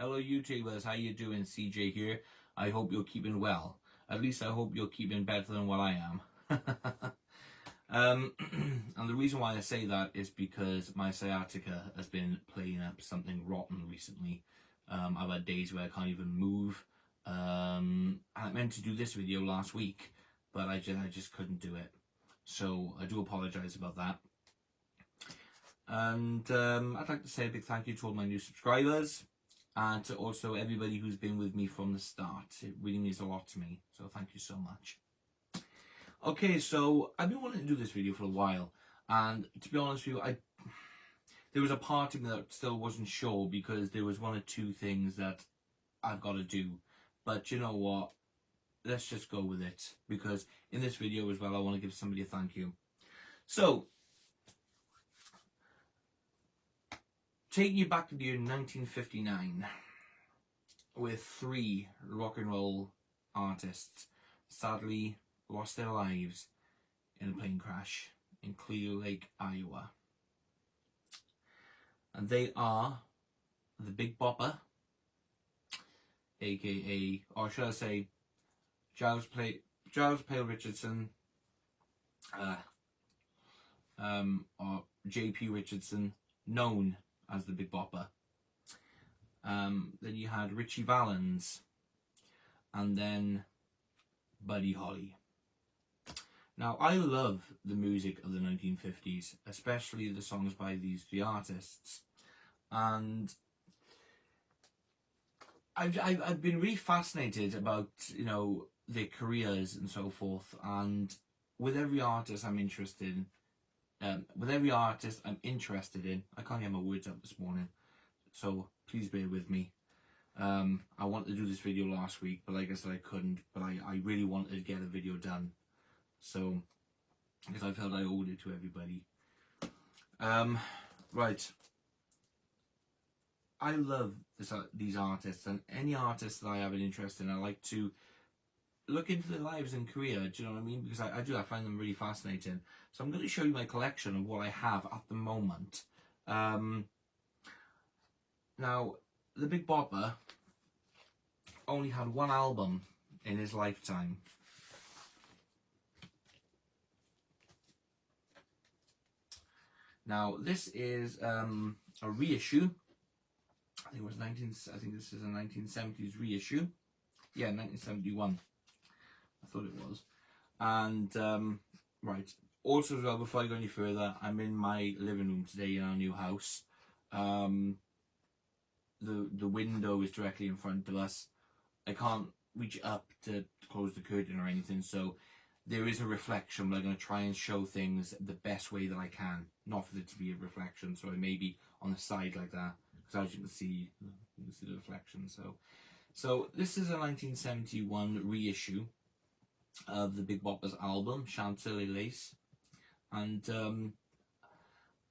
Hello YouTubers, how you doing? CJ here. I hope you're keeping well. At least I hope you're keeping better than what I am. And the reason why I say that is because my sciatica has been playing up something rotten recently. I've had days where I can't even move. I meant to do this video last week, but I just couldn't do it. So I do apologise about that. And I'd like to say a big thank you to all my new subscribers and to also everybody who's been with me from the start. It really means a lot to me, so thank you so much. Okay, so I've been wanting to do this video for a while, and to be honest with you, there was a part of me that still wasn't sure because there was one or two things that I've got to do. But you know what? Let's just go with it, because in this video as well I want to give somebody a thank you. So, taking you back to the year 1959 with three rock and roll artists sadly lost their lives in a plane crash in Clear Lake, Iowa. And they are the Big Bopper, aka, or should I say, Giles Pale Richardson, or J.P. Richardson, known as the Big Bopper. Then you had Ritchie Valens, and then Buddy Holly. Now, I love the music of the 1950s, especially the songs by these three artists, and I've been really fascinated about, you know, their careers and so forth, and with every artist I'm interested in, I can't get my words out this morning, so please bear with me. I wanted to do this video last week, but like I said, I couldn't, but I really wanted to get a video done, so, because I felt I owed it to everybody. Right. I love these artists, and any artist that I have an interest in, I like to look into their lives and career, do you know what I mean? Because I find them really fascinating. So I'm going to show you my collection of what I have at the moment. Now, the Big Bopper only had one album in his lifetime. Now, this is a reissue. I think this is a 1970s reissue. Yeah, 1971. I thought it was. And right. Also as well, before I go any further, I'm in my living room today in our new house. The window is directly in front of us. I can't reach up to close the curtain or anything, so there is a reflection, but I'm going to try and show things the best way that I can. Not for it to be a reflection, so it may be on the side like that, because as you can see the reflection. So this is a 1971 reissue of the Big Bopper's album, Chantilly Lace. And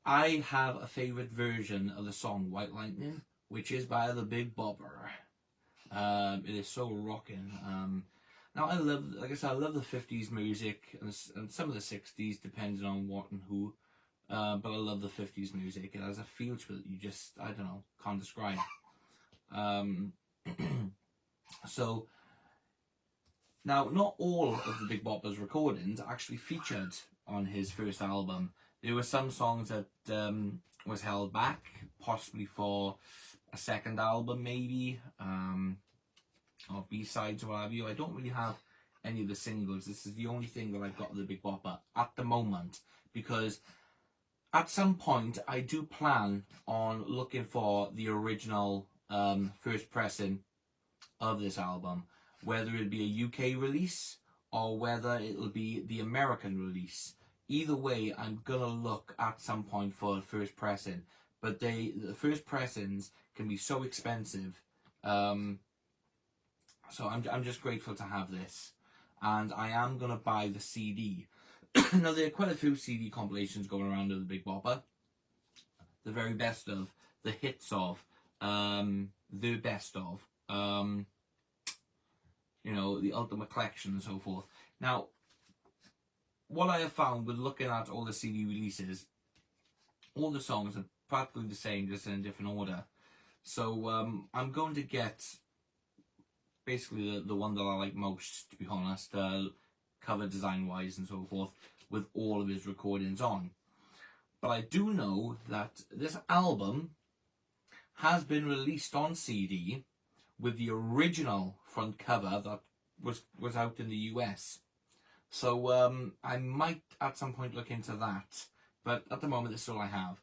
I have a favourite version of the song White Lightning, which is by the Big Bopper. It is so rocking. Now I love, like I said, I love the 50s music and some of the 60s, depending on what and who. But I love the 50s music. It has a feel to it you just, I don't know, can't describe. So, now not all of the Big Bopper's recordings actually featured on his first album. There were some songs that was held back, possibly for a second album maybe, or B-sides or what have you. I don't really have any of the singles. This is the only thing that I've got of the Big Bopper at the moment, because at some point I do plan on looking for the original first pressing of this album, whether it be a UK release or whether it'll be the American release. Either way, I'm gonna look at some point for the first pressing, but the first pressings can be so expensive. So I'm just grateful to have this, and I am gonna buy the CD. Now there are quite a few CD compilations going around of the Big Bopper. The very best of, the hits of, the best of, you know, the ultimate collection and so forth. Now, what I have found with looking at all the CD releases, all the songs are practically the same, just in a different order. So I'm going to get basically the one that I like most, to be honest, cover design wise and so forth, with all of his recordings on. But I do know that this album has been released on CD with the original front cover that was out in the US. So I might at some point look into that, but at the moment this is all I have.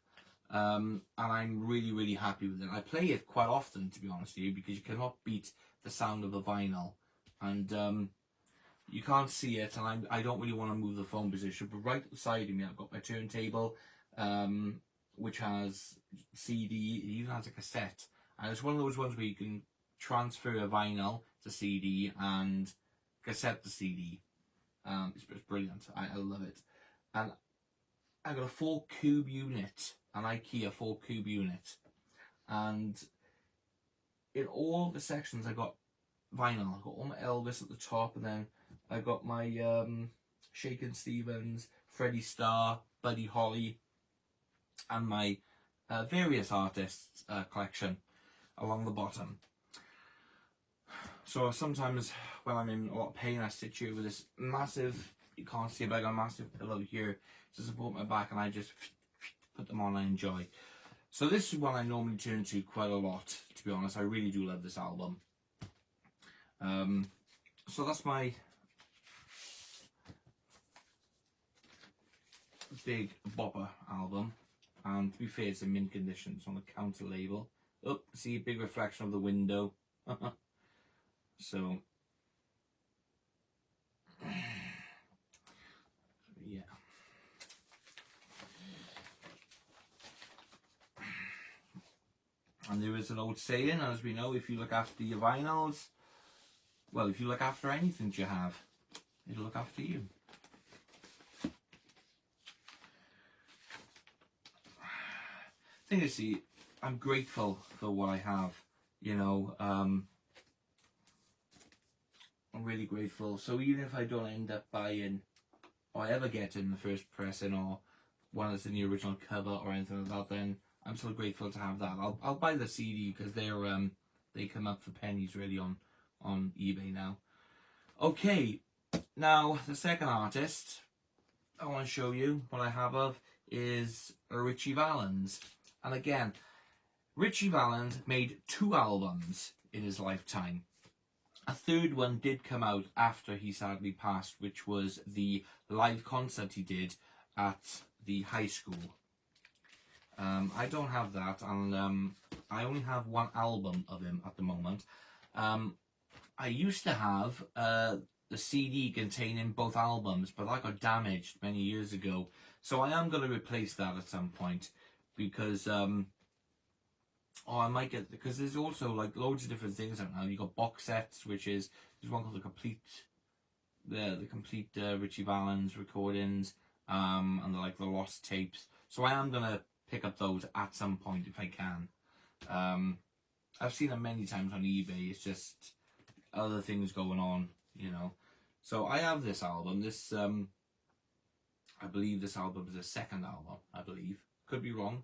And I'm really, really happy with it. I play it quite often, to be honest with you, because you cannot beat the sound of the vinyl. And you can't see it, and I don't really want to move the phone position, but right beside me I've got my turntable, which has CD, it even has a cassette, and it's one of those ones where you can transfer a vinyl to CD and cassette to CD. It's brilliant. I love it. And I got a 4-cube unit, an IKEA 4-cube unit, and in all the sections I got vinyl. I've got all my Elvis at the top, and then I got my Shakin' Stevens, Freddie Starr, Buddy Holly, and my various artists collection along the bottom. So sometimes when I'm in a lot of pain, I sit here with this massive, you can't see it, but I got a massive pillow here to support my back, and I just put them on and enjoy. So this is one I normally turn to quite a lot, to be honest. I really do love this album. So that's my Big Bopper album, and to be fair, it's in mint condition. It's on the counter label. Oh, see a big reflection of the window. So yeah. And there is an old saying, as we know, if you look after your vinyls, well, if you look after anything you have, it'll look after you. Thing is, see, I'm grateful for what I have, you know. I'm really grateful. So even if I don't end up buying, or I ever get in the first pressing, or one that's in the original cover or anything like that, then I'm still grateful to have that. I'll buy the CD because they come up for pennies really on eBay now. Okay, now the second artist I want to show you what I have of is Ritchie Valens. And again, Richie Valens made 2 albums in his lifetime. A third one did come out after he sadly passed, which was the live concert he did at the high school. I don't have that, and I only have 1 album of him at the moment. I used to have the CD containing both albums, but that got damaged many years ago. So I am going to replace that at some point, because I might get, because there's also like loads of different things out now. You got box sets, which is there's one called the complete Ritchie Valens recordings, and the lost tapes. So I am gonna pick up those at some point if I can. I've seen them many times on eBay. It's just other things going on, you know. So I have this album. This I believe this album is the second album. I believe, could be wrong.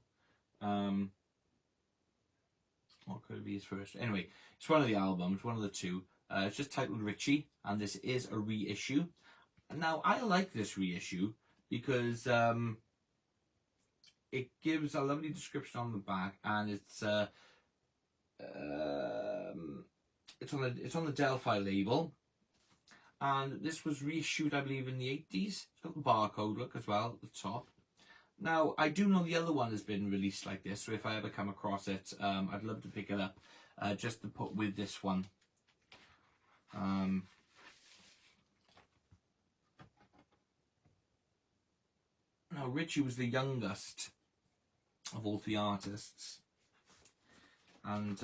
Or could it be his first? Anyway, it's one of the albums, one of the 2. It's just titled Richie, and this is a reissue. Now, I like this reissue because it gives a lovely description on the back, and it's on the Delphi label. And this was reissued, I believe, in the 80s. It's got the barcode look as well at the top. Now, I do know the other one has been released like this, so if I ever come across it, I'd love to pick it up, just to put with this one. Now, Richie was the youngest of all 3 artists, and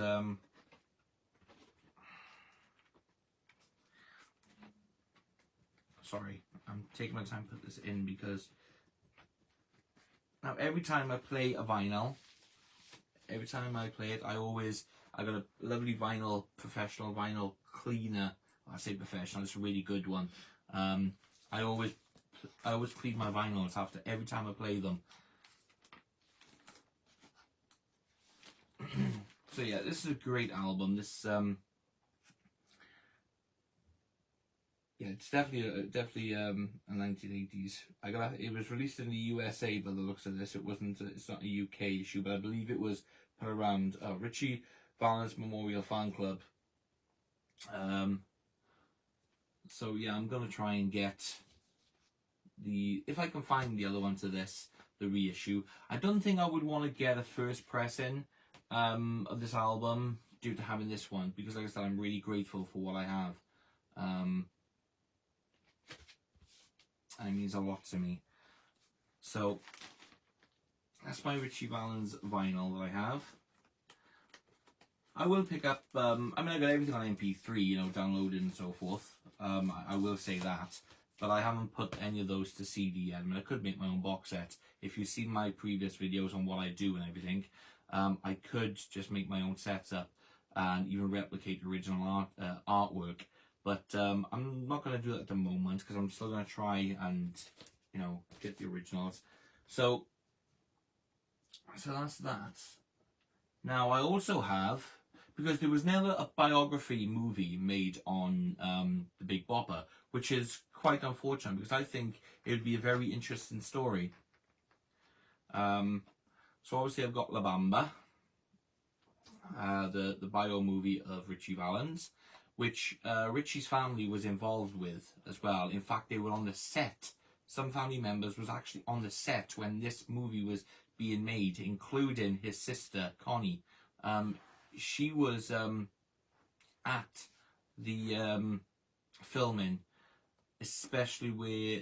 sorry, I'm taking my time to put this in, because now every time I play a vinyl, every time I play it, I got a lovely professional vinyl cleaner. I say professional, it's a really good one. I always clean my vinyls after every time I play them. So yeah, this is a great album. This yeah, it's definitely a 1980s. It was released in the USA by the looks of this. It wasn't. It's not a UK issue, but I believe it was put around Ritchie Valens Memorial Fan Club. So yeah, I'm gonna try and get if I can find the other one to this, the reissue. I don't think I would want to get a first pressing of this album due to having this one, because like I said, I'm really grateful for what I have. And it means a lot to me. So that's my Richie Valens vinyl that I have. I will pick up, I mean, I got everything on MP3, you know, downloaded and so forth. I will say that. But I haven't put any of those to CD yet. I mean, I could make my own box set. If you've seen my previous videos on what I do and everything, I could just make my own sets up and even replicate the original artwork. But I'm not going to do that at the moment, because I'm still going to try and, you know, get the originals. So that's that. Now, I also have, because there was never a biography movie made on the Big Bopper, which is quite unfortunate, because I think it would be a very interesting story. So obviously I've got La Bamba, the bio movie of Ritchie Valens, which Ritchie's family was involved with as well. In fact, they were on the set. Some family members was actually on the set when this movie was being made, including his sister Connie. She was at the filming, especially where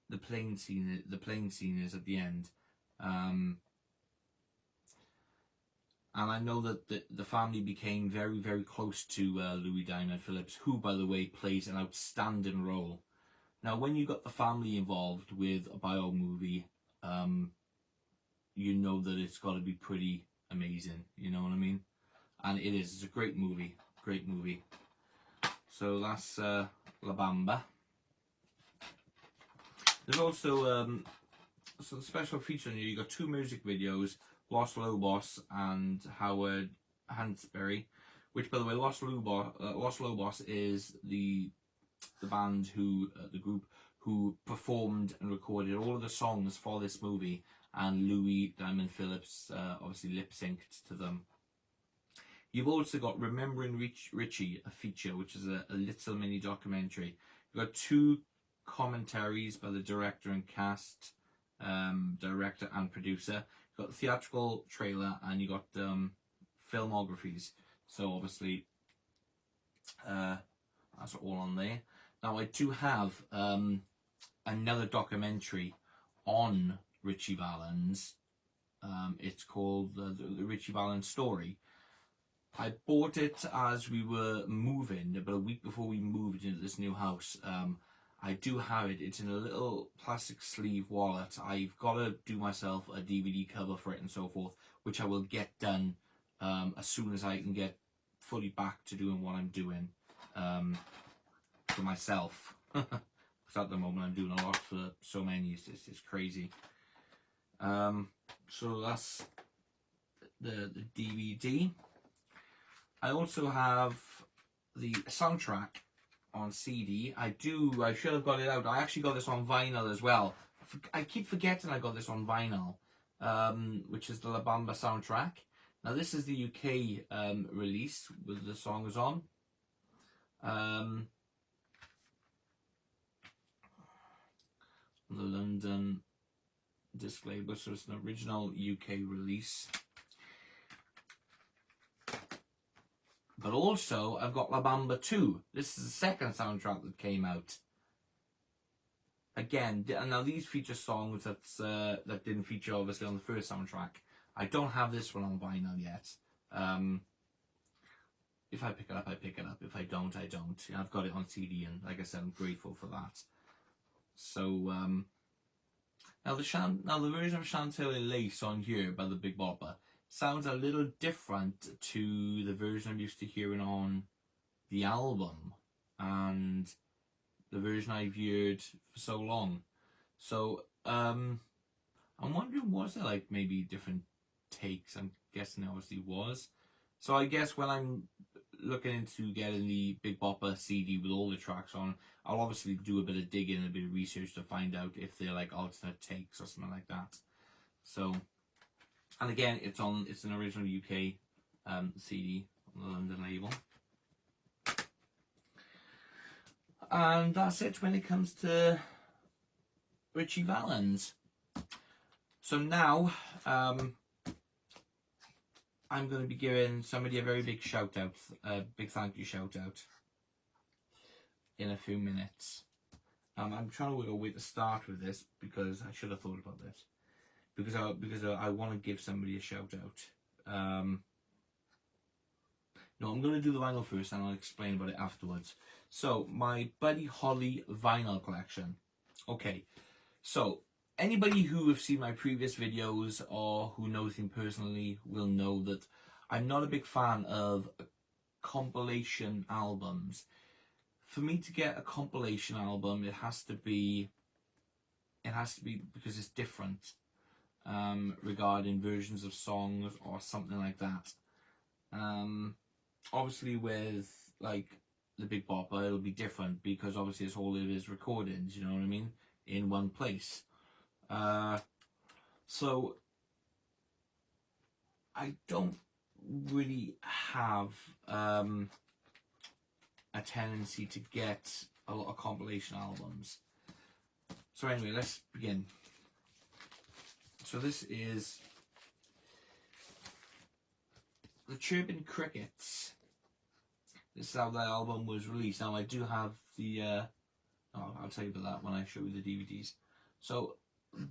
the plane scene is at the end. And I know that the family became very, very close to Louis Diamond Phillips, who, by the way, plays an outstanding role. Now, when you got the family involved with a bio movie, you know that it's got to be pretty amazing. You know what I mean? And it is. It's a great movie. Great movie. So that's La Bamba. There's also some special feature in here. You got two music videos, Los Lobos and Howard Hansberry, which, by the way, Los Lobos is the band who the group who performed and recorded all of the songs for this movie, and Louis Diamond Phillips obviously lip synced to them. You've also got Remembering Richie, a feature, which is a little mini documentary. You've got two commentaries by the director and cast, director and producer. You've got the theatrical trailer, and you got filmographies. So obviously, that's all on there. Now, I do have another documentary on Richie Valens. It's called the Richie Valens Story. I bought it as we were moving, about a week before we moved into this new house. I do have it. It's in a little plastic sleeve wallet. I've got to do myself a DVD cover for it and so forth, which I will get done as soon as I can get fully back to doing what I'm doing for myself. Because at the moment I'm doing a lot for so many. It's crazy. So that's the DVD. I also have the soundtrack on CD. I should have got it out. I actually got this on vinyl as well. I keep forgetting I got this on vinyl, which is the La Bamba soundtrack. Now, this is the UK release with the songs on. The London disc label, so it's an original UK release. But also, I've got La Bamba 2. This is the second soundtrack that came out. Again, now these feature songs that didn't feature obviously on the first soundtrack. I don't have this one on vinyl yet. If I pick it up, I pick it up. If I don't, I don't. I've got it on CD, and like I said, I'm grateful for that. So now the version of Chantilly Lace on here by the Big Bopper sounds a little different to the version I'm used to hearing on the album and the version I've heard for so long. So I'm wondering, was there like maybe different takes? I'm guessing there obviously was. So I guess when I'm looking into getting the Big Bopper CD with all the tracks on, I'll obviously do a bit of digging and a bit of research to find out if they're like alternate takes or something like that. So, and again, it's an original UK CD on the London label. And that's it when it comes to Ritchie Valens. So now, I'm going to be giving somebody a very big shout out, a big thank you shout out in a few minutes. I'm trying to work a way to start with this because I should have thought about this. Because I want to give somebody a shout out. No, I'm going to do the vinyl first and I'll explain about it afterwards. So, my Buddy Holly vinyl collection. Okay, so anybody who have seen my previous videos or who knows him personally will know that I'm not a big fan of compilation albums. For me to get a compilation album, it has to be because it's different regarding versions of songs or something like that. Obviously with like the Big Bopper, it'll be different because obviously it's all of his recordings, you know what I mean, in one place. So I don't really have a tendency to get a lot of compilation albums. So anyway, let's begin. So this is the Chirping Crickets. This is how the album was released. Now I do have the I'll tell you about that when I show you the DVDs. So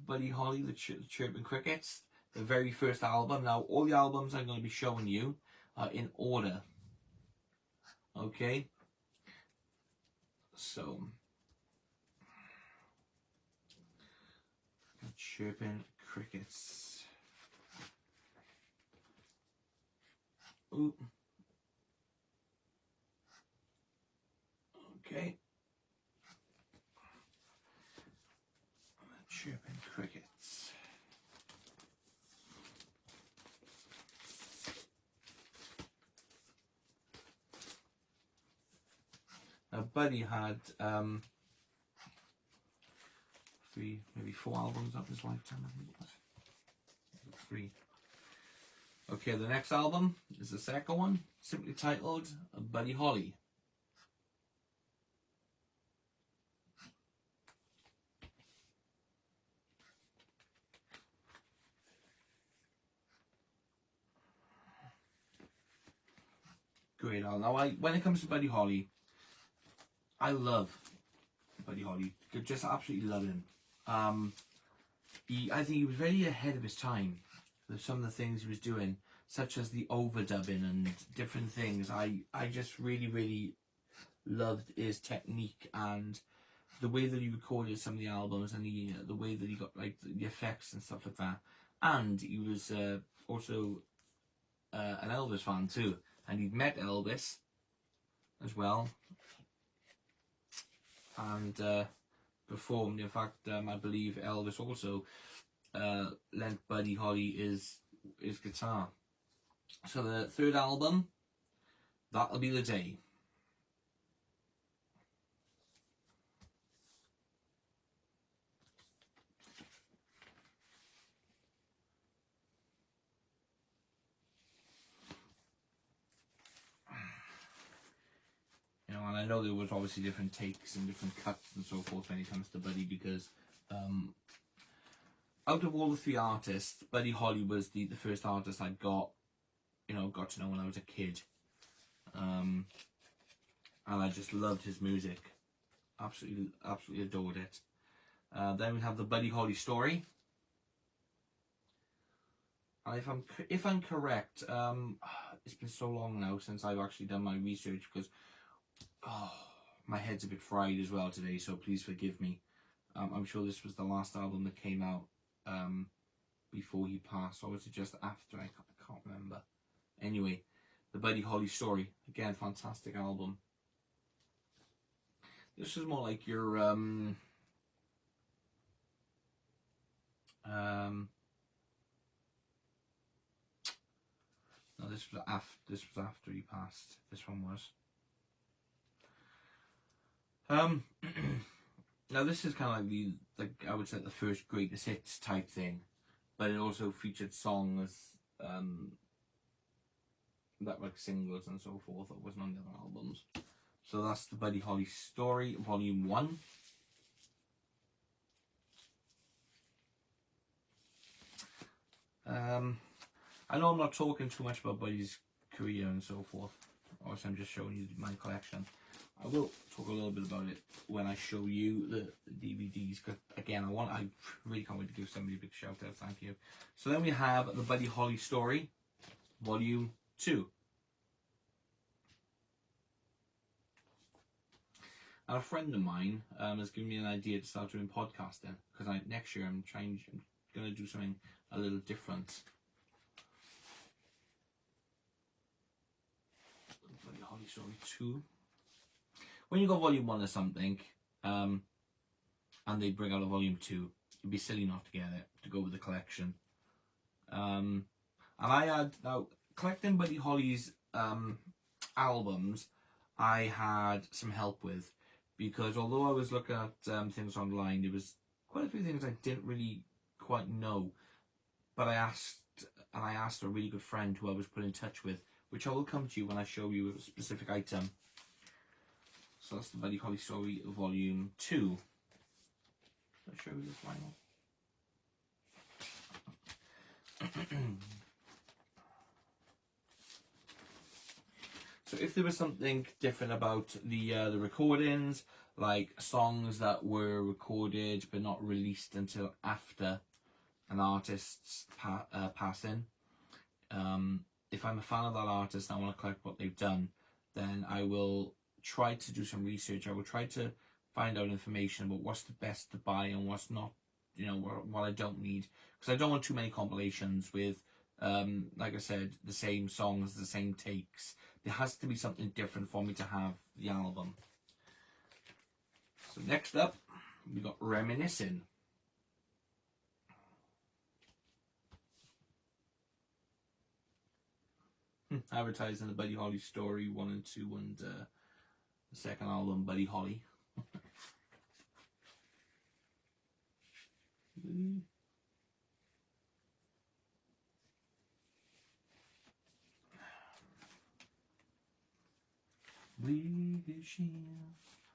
Buddy Holly, the Chirping Crickets, the very first album. Now all the albums I'm going to be showing you are in order. Okay. So Chirping Crickets. Ooh. Okay. Chirping Crickets. Now Buddy had 3, maybe 4 albums of his lifetime, I think it was. 3. Okay, the next album is the second one, simply titled Buddy Holly. Great album. Now, when it comes to Buddy Holly, I love Buddy Holly. Just absolutely love him. I think he was very ahead of his time with some of the things he was doing, such as the overdubbing and different things. I just really, really loved his technique and the way that he recorded some of the albums and the way that he got like the effects and stuff like that. And he was also an Elvis fan too, and he'd met Elvis as well and performed. In fact, I believe Elvis also lent Buddy Holly his guitar. So the third album, That'll Be the Day. You know, and I know there was obviously different takes and different cuts and so forth when it comes to Buddy because out of all the 3 artists, Buddy Holly was the first artist I got to know when I was a kid. And I just loved his music. Absolutely adored it. Then we have the Buddy Holly story. And if I'm correct, it's been so long now since I've actually done my research because my head's a bit fried as well today, so please forgive me. I'm sure this was the last album that came out before he passed, or was it just after? I can't remember. Anyway, the Buddy Holly story, again, fantastic album. This is more like your this was after he passed. This one was. Now this is kind of like I would say the first greatest hits type thing, but it also featured songs that were like singles and so forth that wasn't on the other albums. So that's the Buddy Holly Story, Volume 1. I know I'm not talking too much about Buddy's career and so forth. Obviously, I'm just showing you my collection. I will talk a little bit about it when I show you the DVDs, because again, I really can't wait to give somebody a big shout out. Thank you. So then we have the Buddy Holly Story, Volume 2. And a friend of mine has given me an idea to start doing podcasting, because next year I'm going to do something a little different. Buddy Holly Story 2. When you got Volume 1 or something, and they bring out a Volume 2, it'd be silly not to get it, to go with the collection. And I had, now, collecting Buddy Holly's albums, I had some help with, because although I was looking at things online, there was quite a few things I didn't really quite know. But I asked a really good friend who I was put in touch with, which I will come to you when I show you a specific item. So that's the Buddy Holly Story Volume 2. I'll show you the final. So if there was something different about the recordings, like songs that were recorded but not released until after an artist's passing, if I'm a fan of that artist and I want to collect what they've done, then I will try to do some research. I will try to find out information about what's the best to buy and what's not, you know, what I don't need, because I don't want too many compilations with like I said, the same songs, the same takes. There has to be something different for me to have the album. So next up, we got Reminiscing. Advertising the Buddy Holly Story 1 and 2 and the second album, Buddy Holly.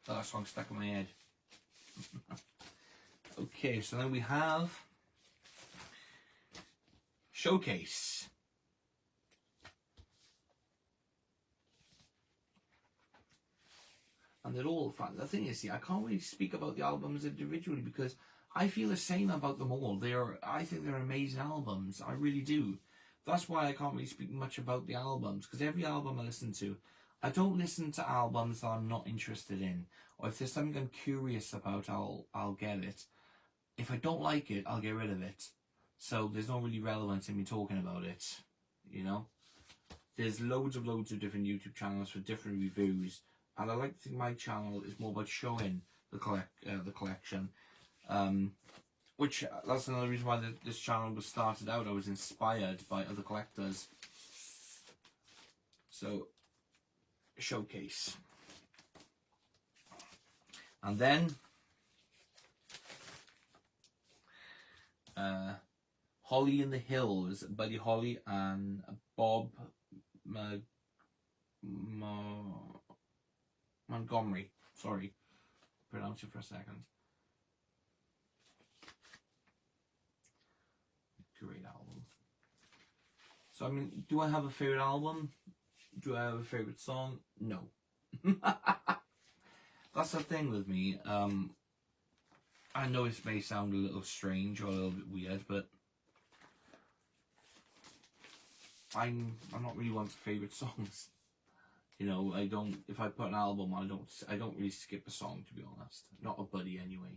Oh, that song stuck in my head. Okay, so then we have Showcase. And they're all fun. The thing is, see, I can't really speak about the albums individually because I feel the same about them all. I think they're amazing albums. I really do. That's why I can't really speak much about the albums, because every album I listen to, I don't listen to albums that I'm not interested in, or if there's something I'm curious about, I'll get it. If I don't like it, I'll get rid of it. So there's no really relevance in me talking about it, you know. There's loads of different YouTube channels for different reviews, and I like to think my channel is more about showing the collection. Which that's another reason why this channel was started out. I was inspired by other collectors. So, Showcase. And then Holly in the Hills, Buddy Holly and Bob Montgomery. Sorry, pronounce it for a second. Great album. So I mean, do I have a favorite album? Do I have a favorite song? No. That's the thing with me. I know this may sound a little strange or a little bit weird, but I'm not really one for favorite songs. You know, I don't. If I put an album on, I don't really skip a song, to be honest. Not a Buddy anyway.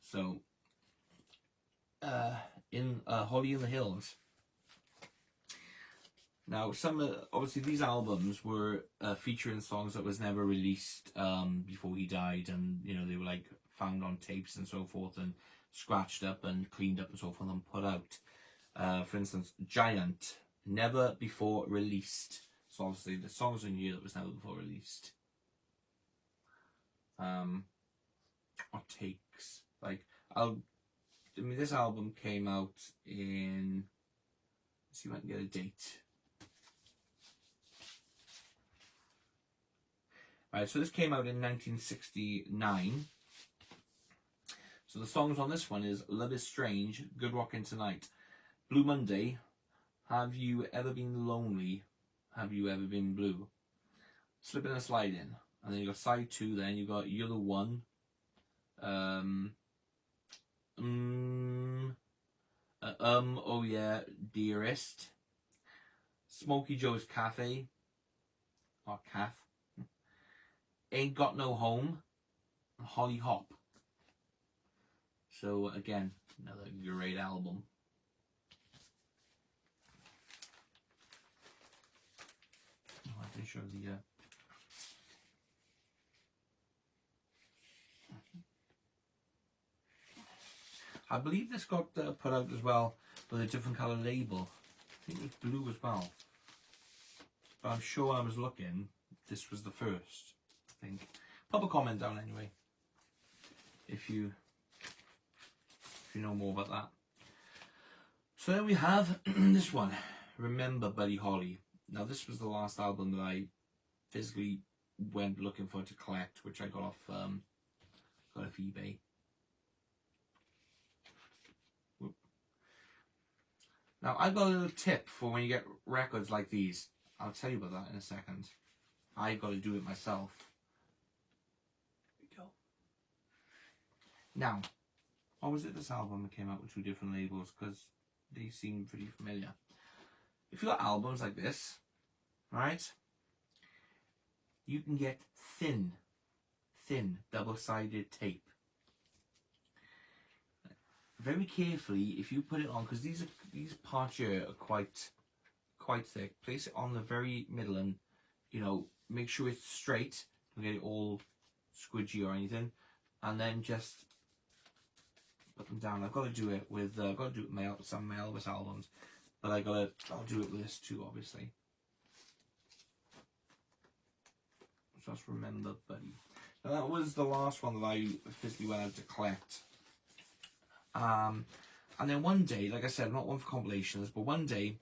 So, in Holly in the Hills. Now, obviously these albums were featuring songs that was never released before he died, and you know they were like found on tapes and so forth, and scratched up and cleaned up and so forth, and put out. For instance, Giant never before released. So obviously the songs in here that was never before released. Or takes. Like, this album came out in, let's see if I can get a date. Right, so this came out in 1969. So the songs on this one is Love Is Strange, Good Rockin' Tonight, Blue Monday, Have You Ever Been Lonely, Have You Ever Been Blue, Slippin' and Slidin', and then you got side 2, then you got You're the One, Oh Yeah, Dearest, Smokey Joe's Cafe, or Calf, Ain't Got No Home, and Holly Hop. So again, another great album. Oh, I can show the I believe this got put out as well with a different colour label. I think it was blue as well. But I'm sure when I was looking, this was the first, I think. Pop a comment down anyway, if you know more about that. So then we have this one, Remember Buddy Holly. Now this was the last album that I physically went looking for to collect, which I got off eBay. Now, I've got a little tip for when you get records like these. I'll tell you about that in a second. I've got to do it myself. There we go. Now, what was it this album that came out with 2 different labels? Because they seem pretty familiar. If you got albums like this, right, you can get thin double-sided tape. Very carefully, if you put it on, because these parts here are quite thick. Place it on the very middle, and make sure it's straight. Don't get it all squidgy or anything, and then just put them down. I've got to do it with some Elvis albums, but I'll do it with this too, obviously. Just Remember Buddy. Now that was the last one that I physically went out to collect. And then one day, like I said, I'm not one for compilations, but one day,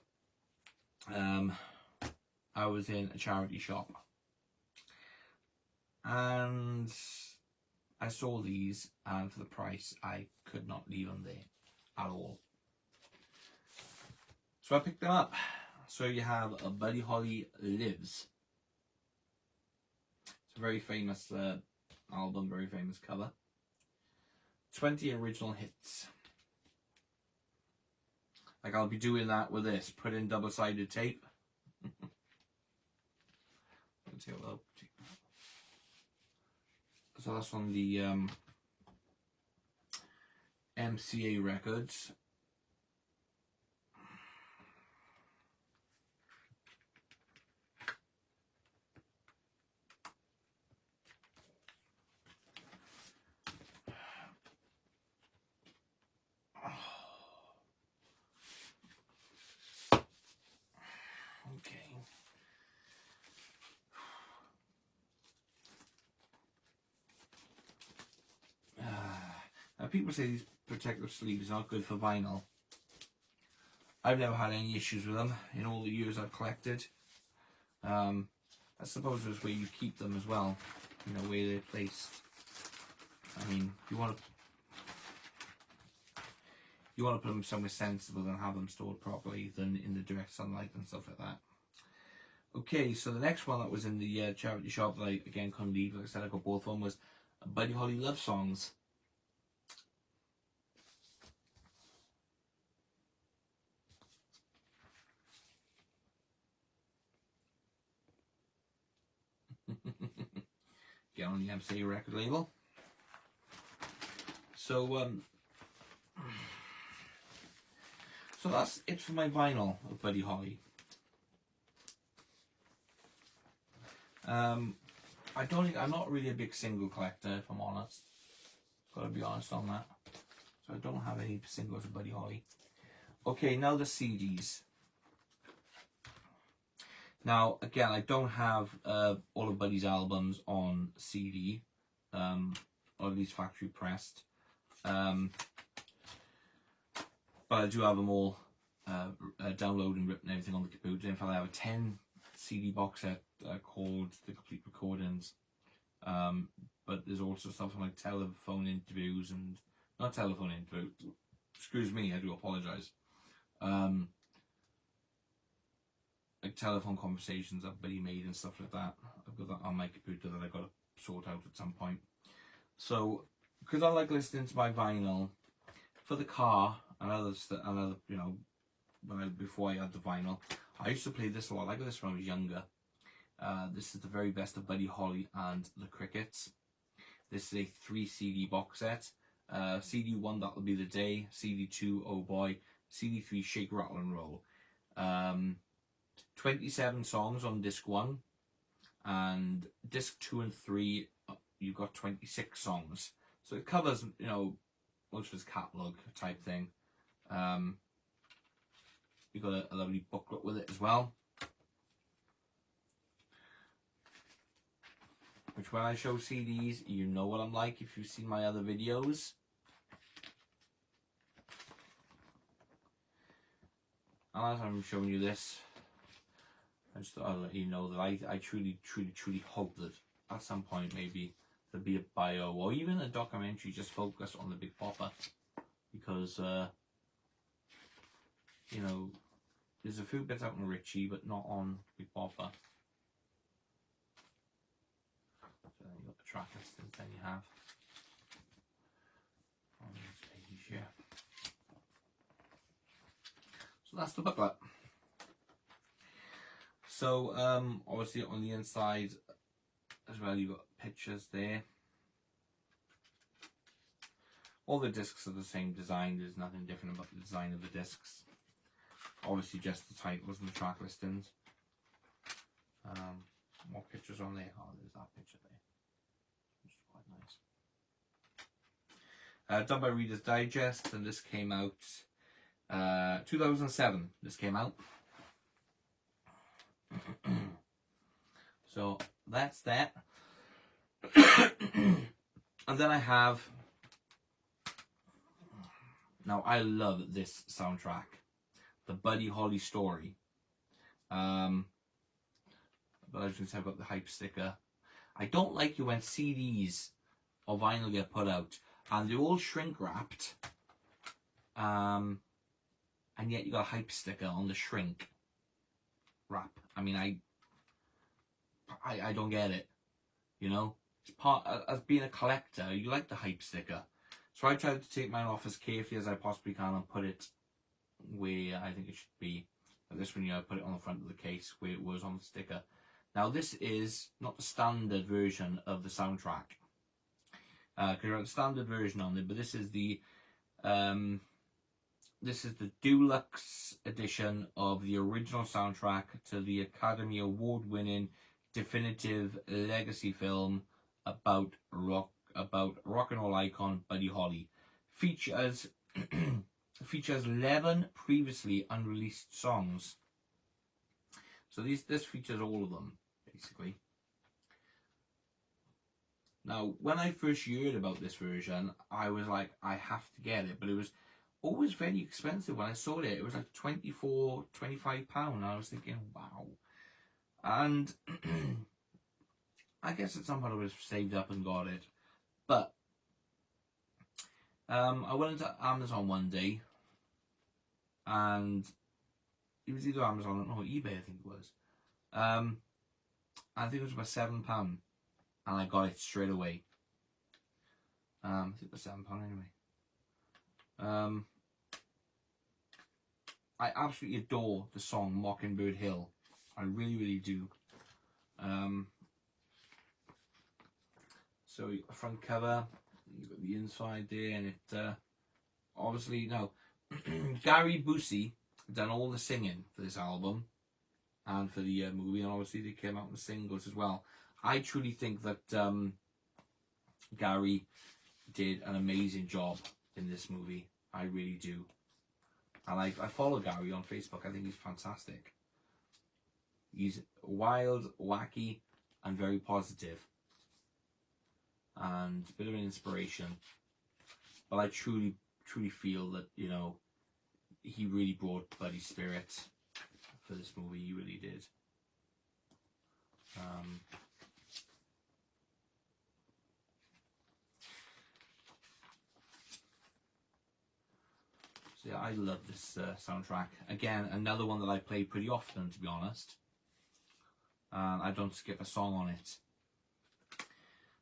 I was in a charity shop, and I saw these, and for the price, I could not leave them there at all. So I picked them up. So you have a Buddy Holly Lives. It's a very famous album, very famous cover. 20 original hits. Like, I'll be doing that with this. Put in double-sided tape. So that's on the MCA records. Now, people say these protective sleeves are not good for vinyl. I've never had any issues with them in all the years I've collected. I suppose there's where you keep them as well, where they're placed. I mean, you want to put them somewhere sensible and have them stored properly than in the direct sunlight and stuff like that. Okay, so the next one that was in the charity shop that I again couldn't leave, like I said, I got both of them, was Buddy Holly Love Songs. Get on the MCA record label. So so that's it for my vinyl of Buddy Holly. I'm not really a big single collector, if I'm honest. Gotta be honest on that. So I don't have any singles of Buddy Holly. Okay, now the CDs. Now, again, I don't have all of Buddy's albums on CD, or at least factory pressed, but I do have them all downloaded and written everything on the computer. In fact, I have a 10 CD box set called The Complete Recordings, but there's also stuff like telephone interviews and, not telephone interviews, excuse me, I do apologise, like telephone conversations that Buddy made and stuff like that. I've got that on my computer that I got to sort out at some point. So, because I like listening to my vinyl for the car and other, you know, before I had the vinyl, I used to play this a lot. I got this when I was younger. This is The Very Best of Buddy Holly and the Crickets. This is a 3 CD box set. CD 1, That'll Be the Day. CD 2, Oh Boy. CD 3, Shake, Rattle and Roll. 27 songs on disc 1, and disc 2 and 3 you've got 26 songs, so it covers, you know, most of his catalogue type thing. You've got a lovely booklet with it as well, which when I show CDs, you know what I'm like if you've seen my other videos. And as I'm showing you this, I just thought I'd let you know that I truly hope that at some point maybe there'll be a bio or even a documentary just focused on the Big Bopper, because you know, there's a few bits out on Ritchie but not on Big Bopper. So then you've got the track listings, then you have on this page here. So that's the booklet. So obviously on the inside as well, you've got pictures there. All the discs are the same design. There's nothing different about the design of the discs. Obviously just the titles and the track listings. More pictures on there. Oh, there's that picture there, which is quite nice. Done by Reader's Digest, and this came out 2007. This came out. So that's that. And then I have, now I love this soundtrack, the Buddy Holly Story. But as you can see, I've got the hype sticker. I don't like it when CDs or vinyl get put out and they're all shrink wrapped, and yet you got a hype sticker on the shrink wrap. I mean, I don't get it, you know. It's part, as being a collector, you like the hype sticker. So I tried to take mine off as carefully as I possibly can and put it where I think it should be. Like this one, you know, I put it on the front of the case where it was on the sticker. Now this is not the standard version of the soundtrack, because you have the standard version on it, but this is the deluxe edition of the original soundtrack to the Academy Award-winning definitive legacy film about rock and roll icon Buddy Holly. Features 11 previously unreleased songs. So this features all of them basically. Now, when I first heard about this version, I was like, I have to get it, but it was always very expensive. When I saw it, it was like £24-25, and I was thinking, wow. And I guess at some point I was saved up and got it, but I went into Amazon one day, and it was either Amazon or eBay, I think it was. I think it was about £7, and I got it straight away. I think it was £7 anyway. I absolutely adore the song Mockingbird Hill. I really do. So you've got the front cover, you've got the inside there, and it obviously, no, Gary Busey done all the singing for this album and for the movie, and obviously they came out in the singles as well. I truly think that Gary did an amazing job in this movie. I really do. And I follow Gary on Facebook. I think he's fantastic. He's wild, wacky, and very positive, and a bit of an inspiration. But I truly feel that, you know, he really brought Buddy spirit for this movie. He really did. So yeah, I love this soundtrack. Again, another one that I play pretty often, to be honest. And I don't skip a song on it.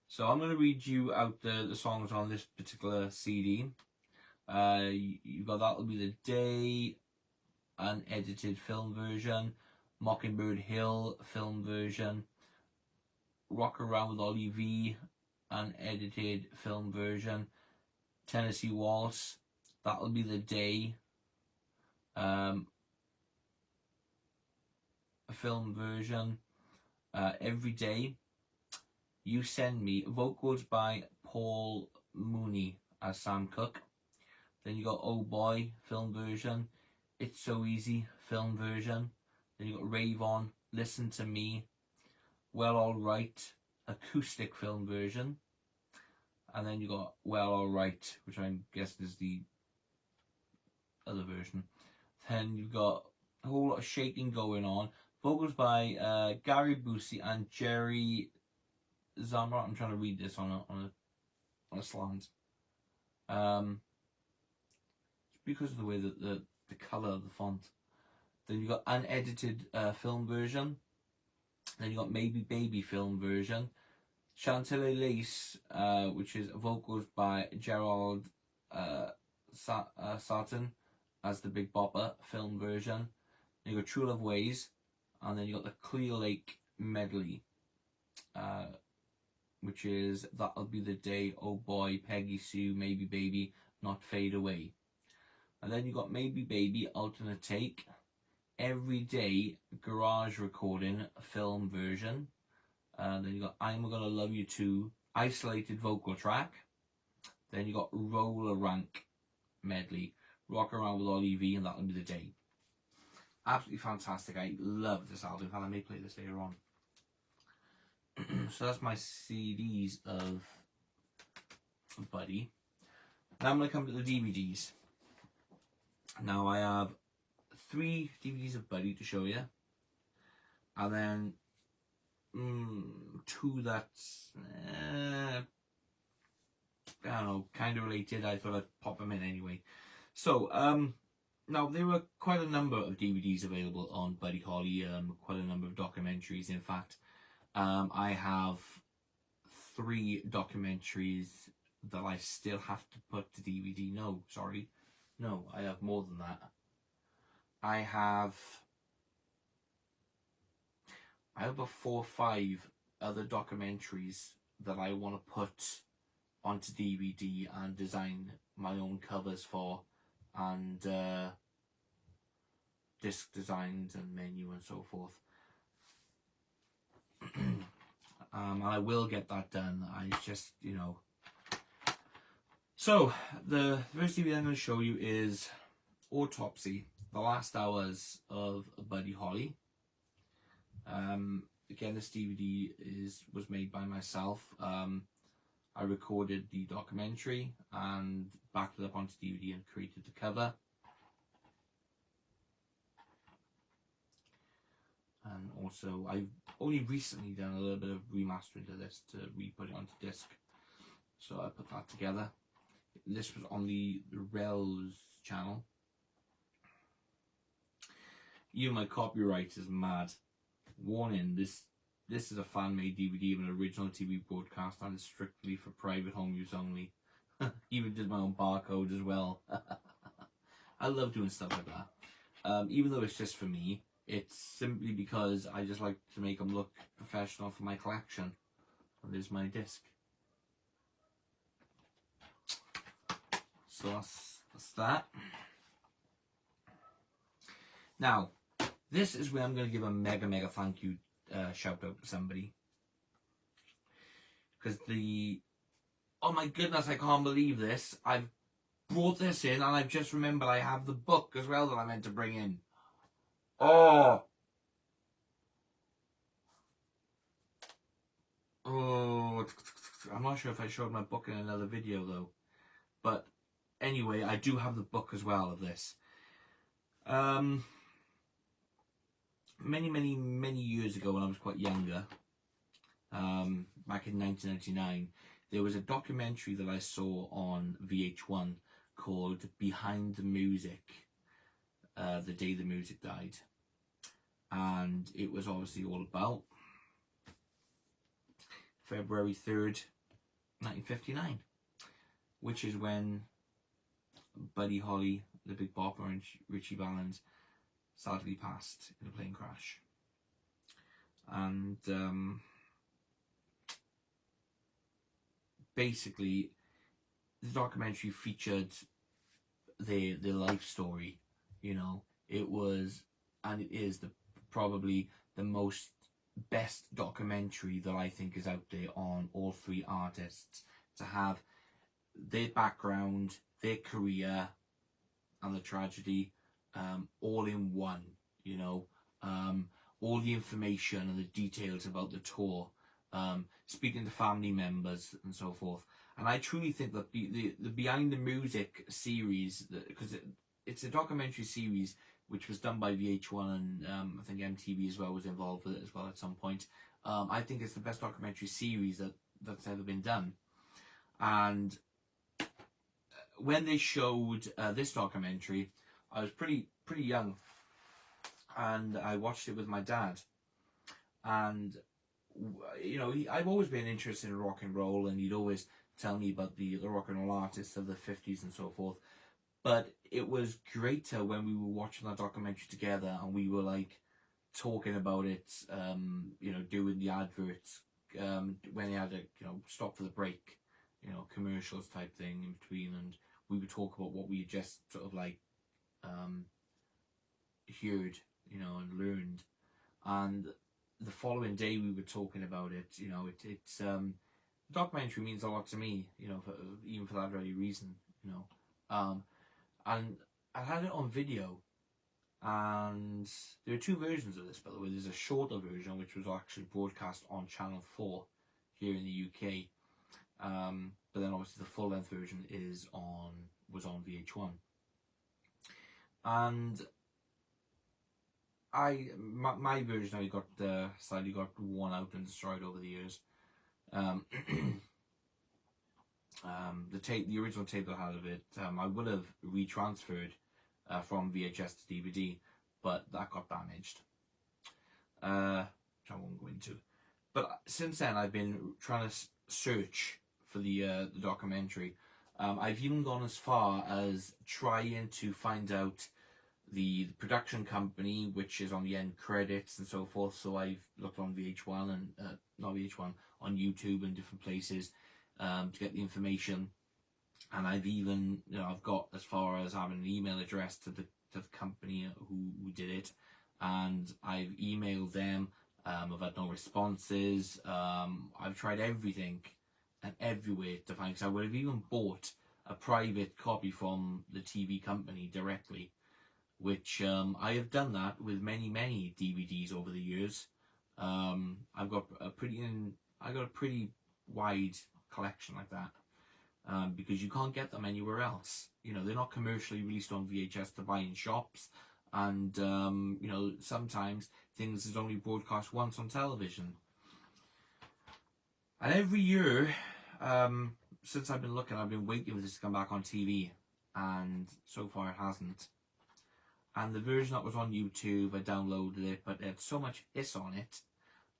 So I'm going to read you out the songs on this particular CD. You got That'll Be the Day, unedited film version, Mockingbird Hill film version, Rock Around with Ollie V, unedited film version, Tennessee Waltz, That'll Be the Day, a film version, Every Day, You Send Me, vocals by Paul Mooney as Sam Cooke. Then you got Oh Boy film version, It's So Easy film version. Then you got Rave On, Listen to Me, Well Alright acoustic film version. And then you got Well Alright, which I guess is the other version. Then you've got a whole lot of shaking going on. Vocals by Gary Busey and Jerry Zamra. I'm trying to read this on a slant. Because of the way that the colour of the font. Then you got unedited film version. Then you got Maybe Baby film version. Chantilly Lace, which is vocals by Gerald Sarton as the Big Bopper film version. Then you got True Love Ways, and then you got the Clear Lake medley, which is That'll Be the Day, Oh Boy, Peggy Sue, Maybe Baby, Not Fade Away. And then you got Maybe Baby alternate take, Every Day garage recording film version. Then you got I'm Gonna Love You Too isolated vocal track. Then you got Roller Rank medley, Rock Around with Ollie V, and That'll Be the Day. Absolutely fantastic. I love this album, and I may play this later on. So that's my CDs of Buddy. Now I'm going to come to the DVDs. Now I have 3 DVDs of Buddy to show you, and then 2 that's I don't know, kind of related. I thought I'd pop them in anyway. So now there were quite a number of DVDs available on Buddy Holly, quite a number of documentaries. In fact, I have 3 documentaries that I still have to put to DVD. No, I have more than that. I have about 4 or 5 other documentaries that I want to put onto DVD and design my own covers for, and disc designs and menu and so forth. And I will get that done. I just, you know. So the first DVD I'm going to show you is Autopsy, the last hours of Buddy Holly. Again, this DVD was made by myself. I recorded the documentary and backed it up onto DVD and created the cover. And also, I've only recently done a little bit of remastering to this to re-put it onto disc. So I put that together. This was on the Rels channel. Even my copyright is mad. Warning, this is a fan-made DVD of an original TV broadcast and is strictly for private home use only. Even did my own barcode as well. I love doing stuff like that. Even though it's just for me, it's simply because I just like to make them look professional for my collection. And there's my disc. So that's that. Now, this is where I'm going to give a mega thank you shout out to somebody. Because oh my goodness, I can't believe this. I've brought this in and I've just remembered I have the book as well that I meant to bring in. Oh! Oh, I'm not sure if I showed my book in another video though. But anyway, I do have the book as well of this. Many years ago when I was quite younger, back in 1999, there was a documentary that I saw on VH1 called Behind the Music, the day the music died. And it was obviously all about February 3rd, 1959, which is when Buddy Holly, the Big Bopper, and Ritchie Valens sadly passed in a plane crash. And basically, the documentary featured their life story. You know, it was, and it is probably the most best documentary that I think is out there on all three artists, to have their background, their career, and the tragedy all in one. You know, all the information and the details about the tour, speaking to family members and so forth. And I truly think that the Behind the Music series, because it's a documentary series which was done by VH1, and I think MTV as well was involved with it as well at some point. I think it's the best documentary series that's ever been done. And when they showed this documentary, I was pretty young, and I watched it with my dad. And you know, I've always been interested in rock and roll, and he'd always tell me about the rock and roll artists of the 50s and so forth. But it was greater when we were watching that documentary together, and we were like talking about it, you know, doing the adverts, when they had a, you know, stop for the break, you know, commercials type thing in between, and we would talk about what we had just sort of like heard, you know, and learned. And the following day we were talking about it. You know, it's the documentary means a lot to me, you know, even for that very reason, you know. And I had it on video, and there are two versions of this, by the way. There's a shorter version which was actually broadcast on Channel 4 here in the UK, but then obviously the full length version was on VH1. And my version only got slightly got worn out and destroyed over the years. The original tape that I had of it, I would have retransferred from VHS to DVD, but that got damaged, which I won't go into. But since then, I've been trying to search for the documentary. I've even gone as far as trying to find out the production company, which is on the end credits and so forth. So I've looked on VH1 and not VH1, on YouTube and different places to get the information. And I've even, you know, I've got as far as having an email address to the company who did it, and I've emailed them. I've had no responses. I've tried everything and everywhere to find, because I would have even bought a private copy from the TV company directly, which I have done that with many DVDs over the years. I've got a pretty wide collection like that, because you can't get them anywhere else. You know, they're not commercially released on VHS to buy in shops, and you know, sometimes things is only broadcast once on television. And every year, since I've been looking, I've been waiting for this to come back on TV, and so far it hasn't. And the version that was on YouTube, I downloaded it, but it had so much hiss on it,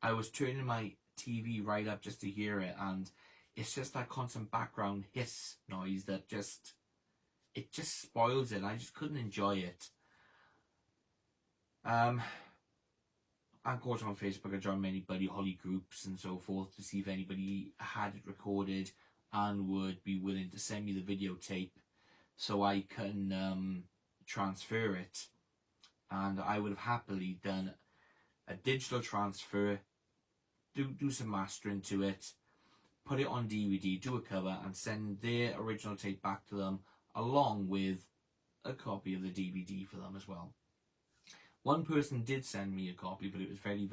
I was turning my TV right up just to hear it, and it's just that constant background hiss noise that just spoils it. I just couldn't enjoy it. And of course on Facebook I joined many Buddy Holly groups and so forth to see if anybody had it recorded and would be willing to send me the videotape so I can transfer it. And I would have happily done a digital transfer, do some mastering to it, put it on DVD, do a cover, and send their original tape back to them along with a copy of the DVD for them as well. One person did send me a copy, but it was very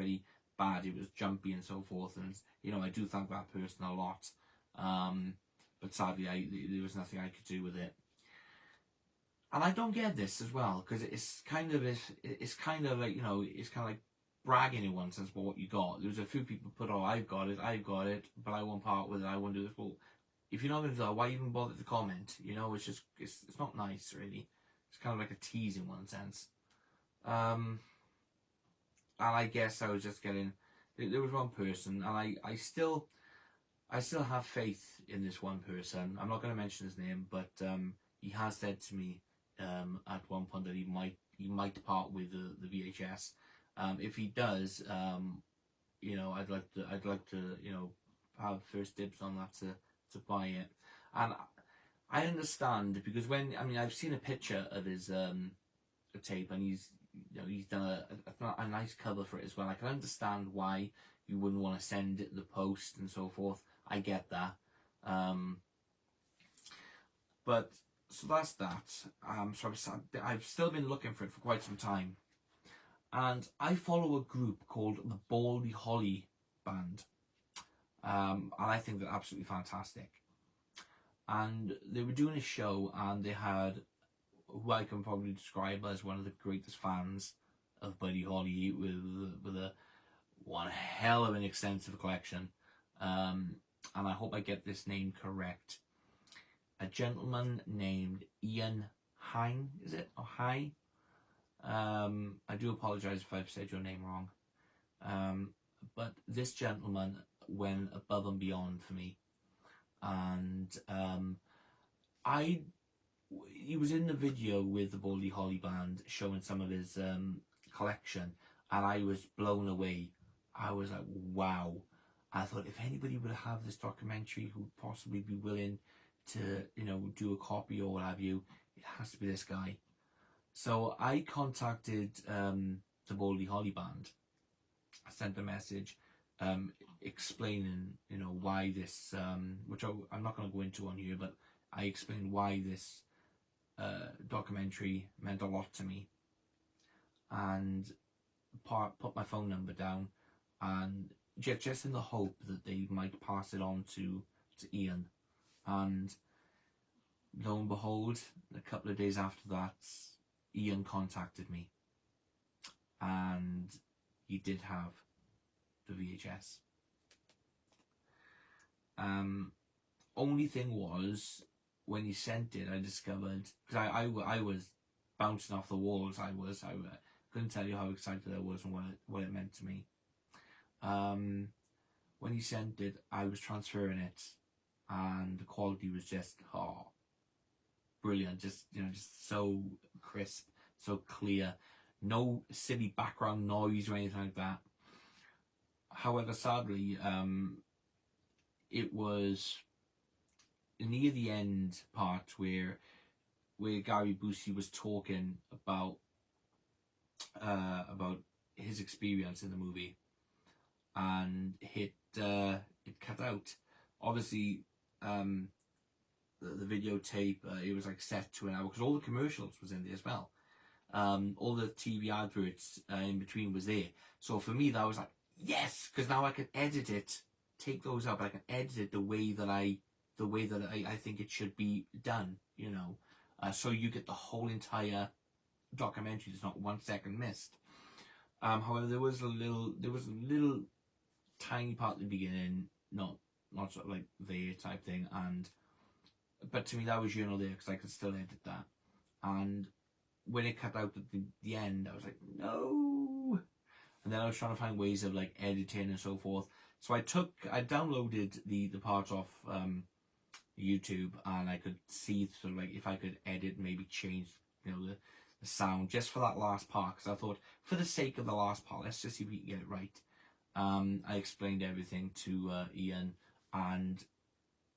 bad. It was jumpy and so forth, and you know, I do thank that person a lot. But sadly, there was nothing I could do with it. And I don't get this as well, because it's kind of like, you know, it's kind of like bragging in one sense about what you got. There's a few people put, oh, I've got it, but I won't part with it, I won't do this. Well, if you're not going to do that, why even bother to comment? You know, it's just, it's not nice, really. It's kind of like a tease in one sense. And I guess I was just getting, there was one person, and I still have faith in this one person. I'm not going to mention his name, but he has said to me at one point that he might part with the VHS. If he does, you know, I'd like to, you know, have first dibs on that to buy it. And I understand, because when, I mean, I've seen a picture of his tape, and he's, you know, he's done a nice cover for it as well. I can understand why you wouldn't want to send it the post and so forth. I get that. But so that's that. So I've still been looking for it for quite some time, and I follow a group called the Baldy Holly Band, and I think they're absolutely fantastic. And they were doing a show, and they had who I can probably describe as one of the greatest fans of Buddy Holly, with a one hell of an extensive collection. And I hope I get this name correct. A gentleman named Ian Hine, is it? Or High? I do apologise if I've said your name wrong. But this gentleman went above and beyond for me. And he was in the video with the Baldy Holly Band showing some of his collection, and I was blown away. I was like, wow. I thought, if anybody would have this documentary who'd possibly be willing to, you know, do a copy or what have you, it has to be this guy. So I contacted the Baldy Holly Band. I sent a message explaining, you know, why this, which I'm not going to go into on here, but I explained why this documentary meant a lot to me, and put my phone number down, and just in the hope that they might pass it on to Ian. And lo and behold, a couple of days after that, Ian contacted me, and he did have the VHS. Only thing was, when he sent it, I discovered, because I was bouncing off the walls. I couldn't tell you how excited I was and what it meant to me. When he sent it, I was transferring it, and the quality was just brilliant. Just, you know, just so crisp, so clear. No silly background noise or anything like that. However, sadly, it was near the end part where Gary Busey was talking about his experience in the movie, and it cut out. Obviously, the videotape, it was like set to an hour, because all the commercials was in there as well. All the TV adverts in between was there. So for me, that was like, yes, because now I can edit it, take those out, but I can edit it the way that I think it should be done, you know. So you get the whole entire documentary. There's not 1 second missed. However, there was a little tiny part at the beginning, not sort of like there type thing, but to me that was, you know, there, because I could still edit that. And when it cut out at the end, I was like, no. And then I was trying to find ways of like editing and so forth. So I downloaded the parts off YouTube, and I could see sort of like if I could edit, maybe change, you know, the sound just for that last part, because I thought, for the sake of the last part, let's just see if we can get it right. I explained everything to Ian, and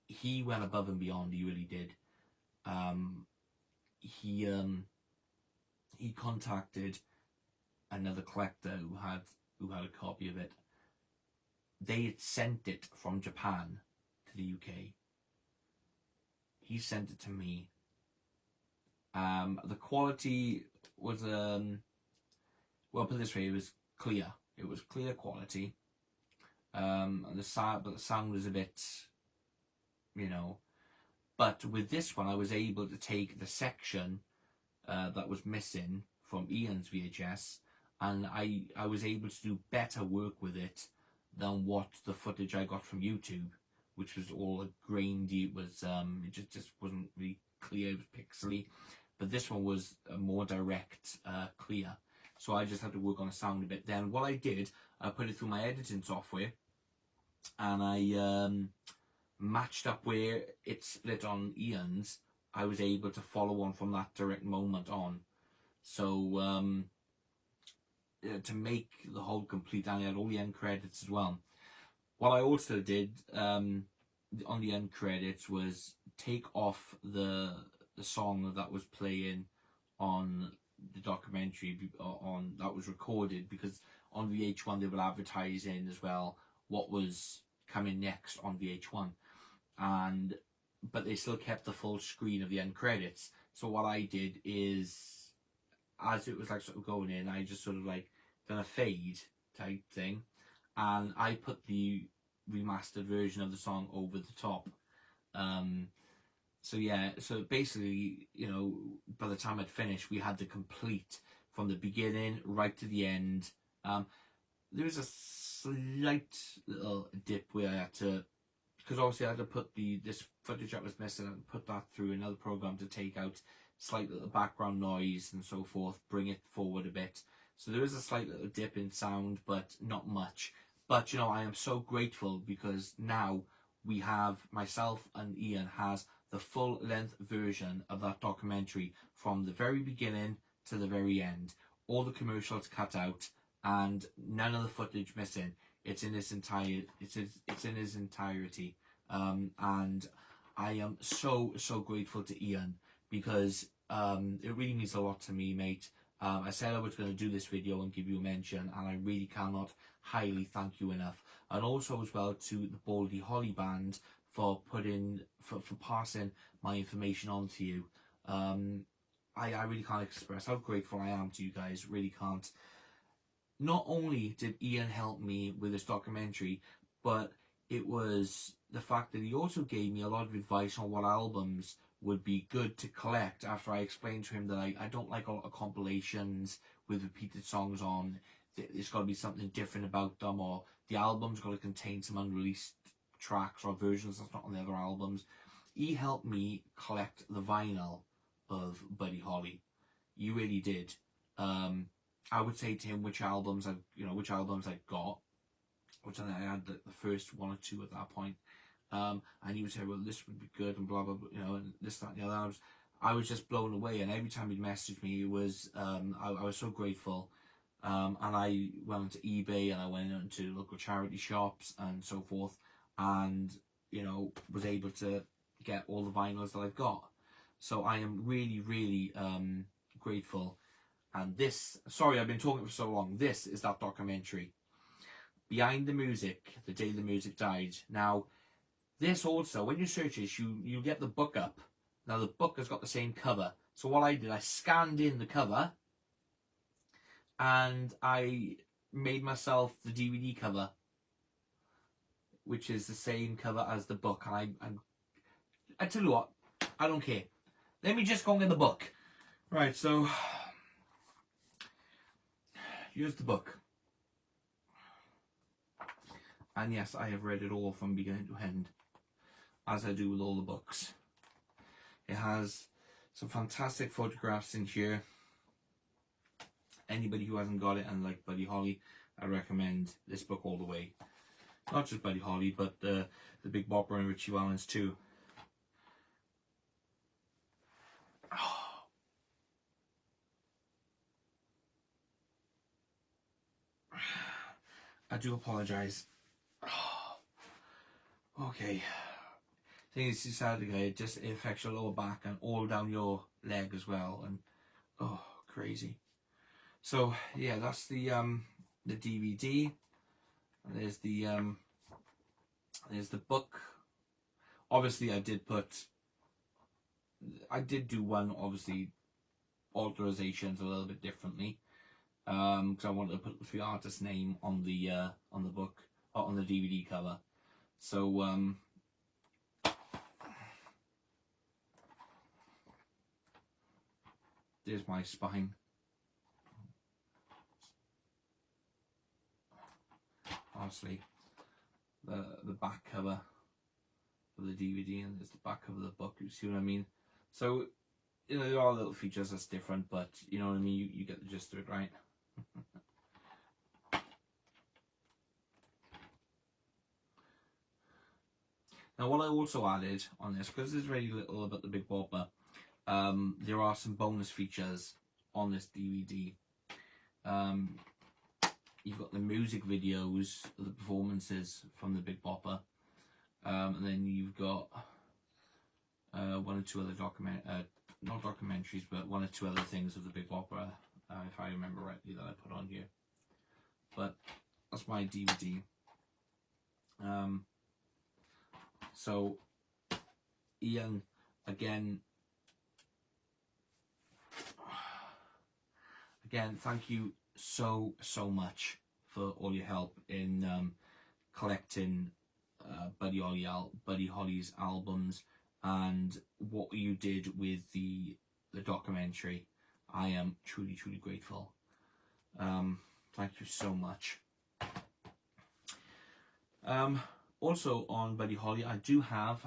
he went above and beyond. He really did. He contacted another collector who had a copy of it. They had sent it from Japan to the UK. He sent it to me. The quality was well, put it this way, it was clear. It was clear quality. And the sound was a bit, you know. But with this one, I was able to take the section that was missing from Ian's VHS, and I was able to do better work with it than what the footage I got from YouTube, which was all grainy. It was it just wasn't really clear. It was pixely, but this one was more direct, clear. So I just had to work on the sound a bit. Then what I did, I put it through my editing software, and I matched up where it split on Ian's. I was able to follow on from that direct moment on. So to make the whole complete, and I had all the end credits as well. What I also did on the end credits was take off the song that was playing on the documentary on that was recorded, because on VH1 they were advertising as well what was coming next on VH1, and but they still kept the full screen of the end credits. So what I did is, as it was like sort of going in, I just sort of like done a fade type thing, and I put the remastered version of the song over the top. So yeah, so basically, you know, by the time I'd finished, we had the complete from the beginning right to the end. There was a slight little dip where I had to, because obviously I had to put this footage that was missing and put that through another program to take out slight little background noise and so forth, bring it forward a bit. So there is a slight little dip in sound, but not much. But you know, I am so grateful because now we have, myself and Ian has the full length version of that documentary from the very beginning to the very end. All the commercials cut out and none of the footage missing. It's in its entirety. And I am so grateful to Ian because it really means a lot to me, mate. I said I was going to do this video and give you a mention, and I really cannot highly thank you enough. And also as well to the Baldy Holly band for passing my information on to you. I really can't express how grateful I am to you guys, really can't. Not only did Ian help me with this documentary, but it was the fact that he also gave me a lot of advice on what albums would be good to collect after I explained to him that I don't like a lot of compilations with repeated songs on. There's got to be something different about them, or the album's got to contain some unreleased tracks or versions that's not on the other albums. He helped me collect the vinyl of Buddy Holly. You really did. I would say to him which albums I've got, which I think I had the first one or two at that point. And he would say, well, this would be good and blah blah blah, you know, and this, that, and the other. I was just blown away, and every time he'd message me, it was I was so grateful. And I went onto eBay and I went into local charity shops and so forth, and you know, was able to get all the vinyls that I've got. So I am really grateful. And this, sorry, I've been talking for so long. This is that documentary, Behind the Music, The Day the Music Died. Now, this also, when you search this, you get the book up. Now, the book has got the same cover. So what I did, I scanned in the cover, and I made myself the DVD cover, which is the same cover as the book. And I tell you what, I don't care. Let me just go and get the book. Right, so here's the book. And yes, I have read it all from beginning to end, as I do with all the books. It has some fantastic photographs in here. Anybody who hasn't got it and like Buddy Holly, I recommend this book all the way. Not just Buddy Holly, but the Big Bopper and Ritchie Valens too. I do apologise. Okay. Thing is, sadly, it affects your lower back and all down your leg as well, and oh, crazy. So yeah, that's the DVD. And there's the book. Obviously, I did do one, obviously, authorizations a little bit differently. because I wanted to put the three artists' name on the book, or on the DVD cover. So there's my spine. Honestly, the back cover of the DVD, and there's the back cover of the book. You see what I mean? So, you know, there are little features that's different, but you know what I mean. You get the gist of it, right? Now, what I also added on this, because there's very little about the Big Bopper, there are some bonus features on this DVD. You've got the music videos, the performances from the Big Bopper, and then you've got one or two other not documentaries, but one or two other things of the Big Bopper, if I remember rightly, that I put on here. But that's my DVD. So, Ian, again, thank you so much for all your help in collecting Buddy Holly's albums, and what you did with the documentary. I am truly grateful. Thank you so much. Also on Buddy Holly, I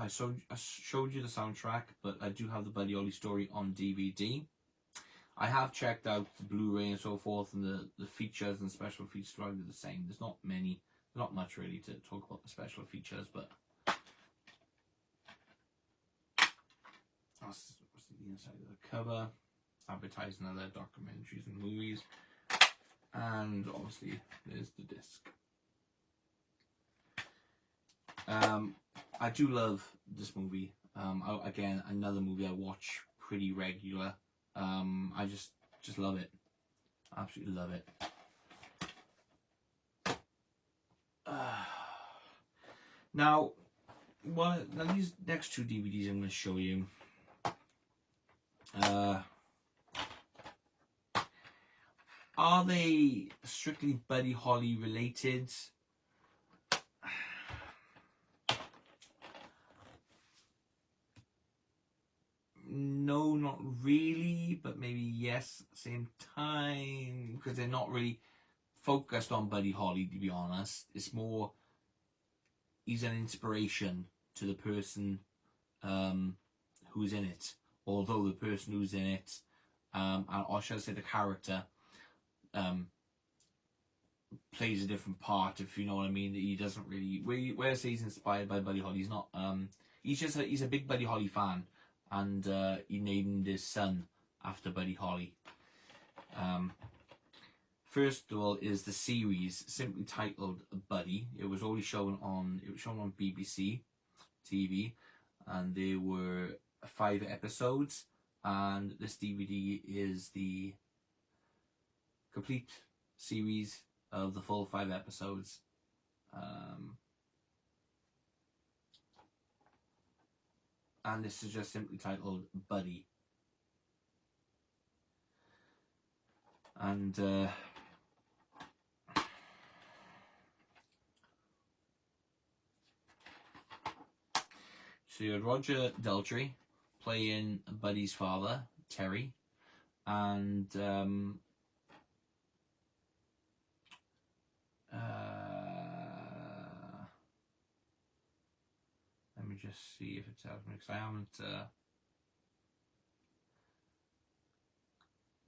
showed you the soundtrack, but I do have the Buddy Holly story on DVD. I have checked out the Blu-ray and so forth, and the features and special features are the same. There's not much really to talk about the special features, but that's the inside of the cover, advertising other documentaries and movies, and obviously there's the disc. I do love this movie. Again, another movie I watch pretty regular. I just love it. Absolutely love it. Now these next two DVDs I'm going to show you. Are they strictly Buddy Holly related? No, not really, but maybe yes at the same time, because they're not really focused on Buddy Holly, to be honest. It's more, he's an inspiration to the person who's in it, although the person who's in it, or should I say the character, plays a different part, if you know what I mean. He doesn't really, where I say he's inspired by Buddy Holly, he's not, he's a big Buddy Holly fan, and he named his son after Buddy Holly. First of all is the series, simply titled Buddy. It was shown on BBC TV, and there were 5 episodes, and this DVD is the complete series of the full 5 episodes. And this is just simply titled Buddy. And so you had Roger Daltrey playing Buddy's father, Terry, and let me just see if it tells me, because I haven't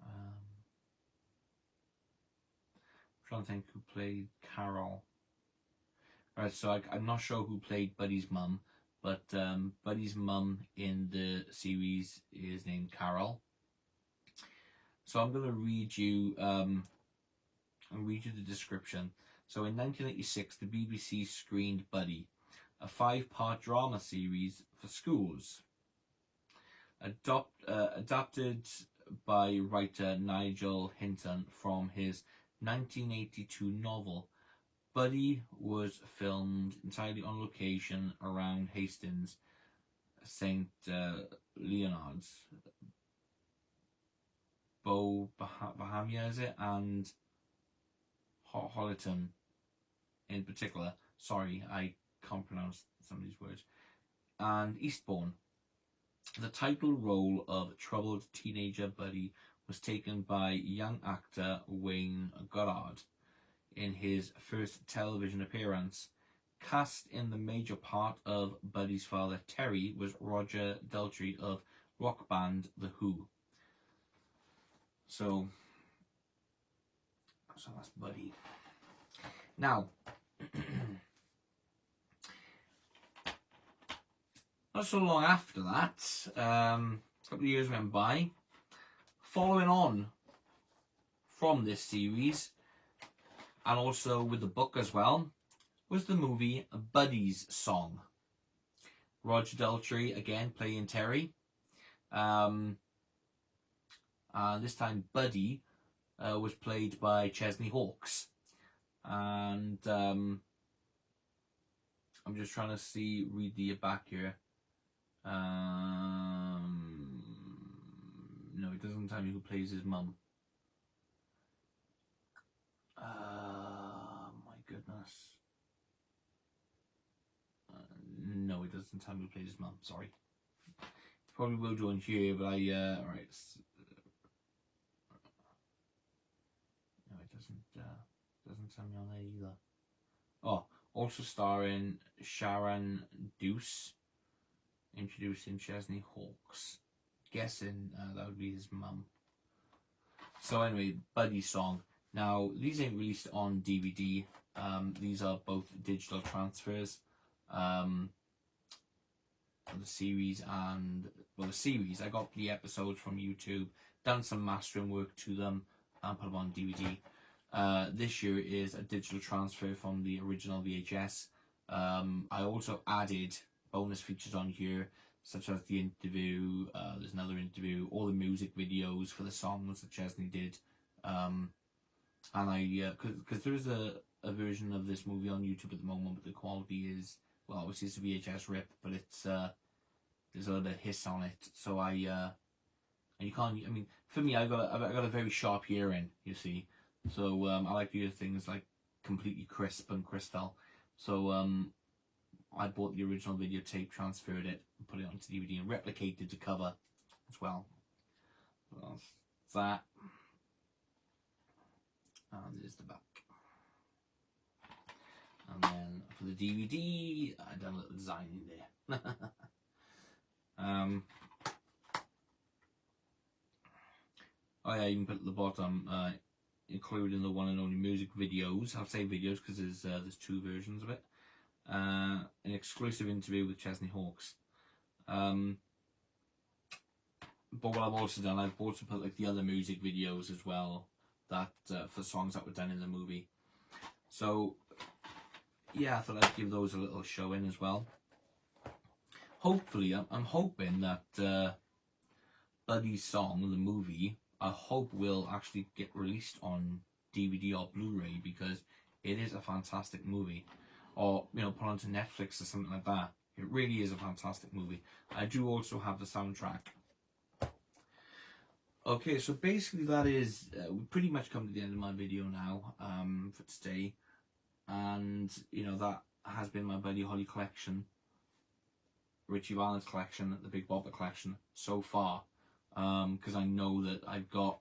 I'm trying to think who played Carol. Alright, so I'm not sure who played Buddy's mum, but Buddy's mum in the series is named Carol. So I'm going to read you the description. So in 1986, the BBC screened Buddy, a 5-part drama series for schools. Adapted by writer Nigel Hinton from his 1982 novel. Buddy was filmed entirely on location around Hastings, St. Leonard's. Bahamia, is it, and Holliton in particular. Sorry, I can't pronounce some of these words. And Eastbourne. The title role of troubled teenager Buddy was taken by young actor Wayne Goddard in his first television appearance. Cast in the major part of Buddy's father Terry was Roger Daltrey of rock band The Who. So that's Buddy. Now, not so long after that, a couple of years went by. Following on from this series, and also with the book as well, was the movie Buddy's Song. Roger Daltrey again playing Terry. This time Buddy was played by Chesney Hawkes. And I'm just trying to read the back here. No, it doesn't tell me who plays his mum. My goodness. No, it doesn't tell me who plays his mum. Sorry. Probably will do on here, but alright. No, it doesn't tell me on there either. Oh, also starring Sharon Deuce, introducing Chesney Hawkes. Guessing that would be his mum. So anyway, Buddy's Song. Now, these ain't released on DVD. These are both digital transfers. The series and, well, the series, I got the episodes from YouTube, done some mastering work to them, and put them on DVD. This year is a digital transfer from the original VHS. I also added bonus features on here, such as the interview, there's another interview, all the music videos for the songs that Chesney did. And I, because there is a version of this movie on YouTube at the moment, but the quality is, well, obviously it's a VHS rip, but it's, there's a little bit of hiss on it. So and you can't, I mean, for me, I've got a very sharp hearing, you see. So, I like to hear things like completely crisp and crystal. So, I bought the original videotape, transferred it, and put it onto DVD, and replicated the cover as well. So that's that. And there's the back. And then for the DVD, I done a little design in there. I even put at the bottom, including the one and only music videos. I'll say videos because there's two versions of it. An exclusive interview with Chesney Hawkes. But what I've also done, I've also put like the other music videos as well, that for songs that were done in the movie. So yeah, I thought I'd give those a little show in as well. Hopefully, I'm hoping that Buddy's Song, the movie, I hope will actually get released on DVD or Blu-ray, because it is a fantastic movie. Or, you know, put onto Netflix or something like that. It really is a fantastic movie. I do also have the soundtrack. Okay, so basically that is, we pretty much come to the end of my video now, for today. And, you know, that has been my Buddy Holly collection, Ritchie Valens collection, the Big Bopper collection so far. Because I know that I've got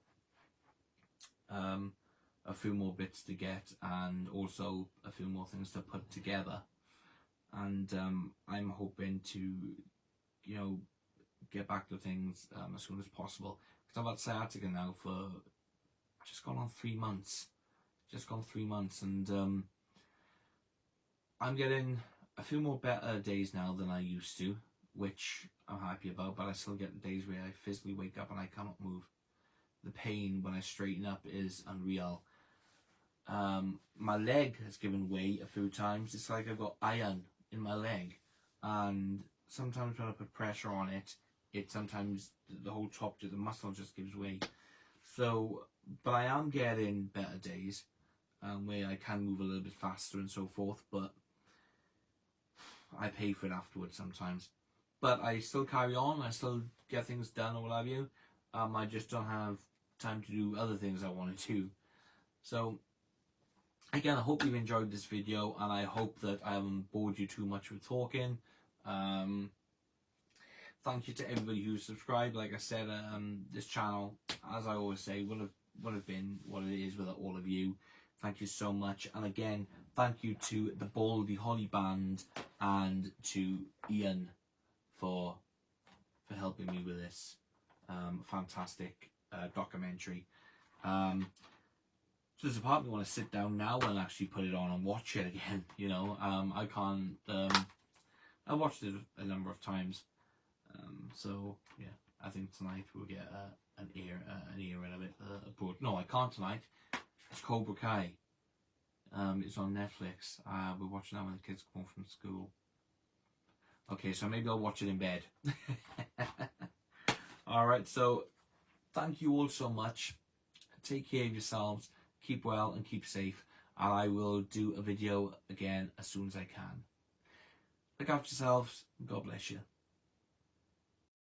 a few more bits to get, and also a few more things to put together. And I'm hoping to, you know, get back to things as soon as possible. Because I've had sciatica now for just gone on 3 months. And I'm getting a few more better days now than I used to, which I'm happy about, but I still get the days where I physically wake up and I cannot move. The pain when I straighten up is unreal. My leg has given way a few times. It's like I've got iron in my leg, and sometimes when I put pressure on it, sometimes the whole top to the muscle just gives way. So, but I am getting better days, where I can move a little bit faster and so forth, but I pay for it afterwards sometimes. But I still carry on, I still get things done or what have you. I just don't have time to do other things I want to do. So again, I hope you've enjoyed this video, and I hope that I haven't bored you too much with talking. Thank you to everybody who subscribed. Like I said, this channel, as I always say, would have been what it is without all of you. Thank you so much. And again, thank you to the Baldy Holly Band and to Ian for helping me with this fantastic documentary. So there's a part of me want to sit down now and actually put it on and watch it again. You know, I can't. I watched it a number of times. So yeah, I think tonight we'll get an ear in of it abroad. No, I can't tonight. It's Cobra Kai. It's on Netflix. We're watching that when the kids come home from school. Okay, so maybe I'll watch it in bed. Alright, so thank you all so much. Take care of yourselves. Keep well and keep safe. And I will do a video again as soon as I can. Look after yourselves. God bless you.